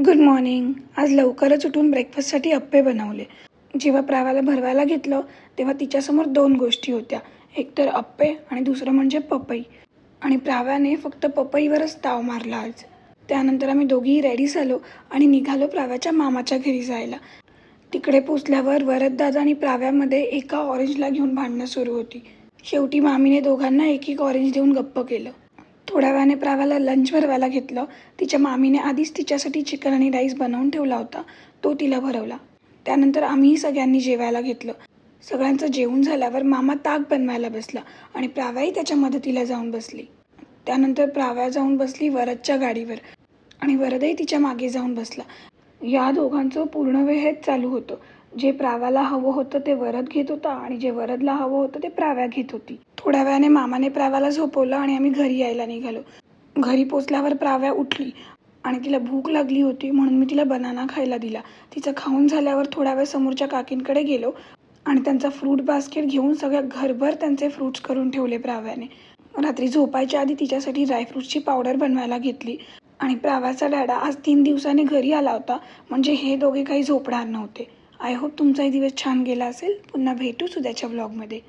Good morning. आज लवकरच उठून ब्रेकफास्टसाठी अप्पे बनवले. जेव्हा प्राव्याला भरवायला घेतलं तेव्हा तिच्यासमोर दोन गोष्टी होत्या. एक तर अप्पे आणि दुसरं म्हणजे पपई. आणि प्राव्याने फक्त पपईवरच ताव मारला आज. त्यानंतर आम्ही दोघीही रेडी झालो आणि निघालो प्राव्याच्या मामाच्या घरी जायला. तिकडे पोचल्यावर वरददादा आणि प्राव्यामध्ये एका ऑरेंजला घेऊन भांडणं सुरू होती. शेवटी मामीने दोघांना एक एक ऑरेंज देऊन गप्प केलं. थोड्या वेळाने प्राव्याला लंच भरवायला घेतलं. तिच्या मामीने आधीच तिच्यासाठी चिकन आणि राईस बनवून ठेवला होता, तो तिला भरवला. त्यानंतर आम्हीही सगळ्यांनी जेवायला घेतलं. सगळ्यांचं जेवण झाल्यावर मामा ताक बनवायला बसला आणि प्राव्याही त्याच्या मदतीला जाऊन बसली. त्यानंतर प्राव्या जाऊन बसली वरदच्या गाडीवर आणि वरदही तिच्या मागे जाऊन बसला. या दोघांचं पूर्ण वेळ हेच चालू होतं. जे प्राव्याला हवं होतं ते वरद घेत होता आणि जे वरदला हवं होतं ते प्राव्या घेत होती. थोड्या वेळाने मामाने प्राव्याला झोपवलं आणि आम्ही घरी यायला निघालो. घरी पोचल्यावर प्राव्या उठली आणि तिला भूक लागली होती म्हणून मी तिला बनाना खायला दिला. तिचं खाऊन झाल्यावर थोडा वेळ समोरच्या काकींकडे गेलो आणि त्यांचा फ्रूट बास्केट घेऊन सगळ्या घरभर त्यांचे फ्रूट्स करून ठेवले प्राव्याने. रात्री झोपायच्या आधी तिच्यासाठी ड्रायफ्रूटची पावडर बनवायला घेतली. आणि प्राव्याचा डॅडा आज 3 दिवसांनी घरी आला होता, म्हणजे हे दोघे काही झोपणार नव्हते. आय होप तुमचाही दिवस छान गेला असेल. पुन्हा भेटूच उद्याच्या व्लॉगमध्ये.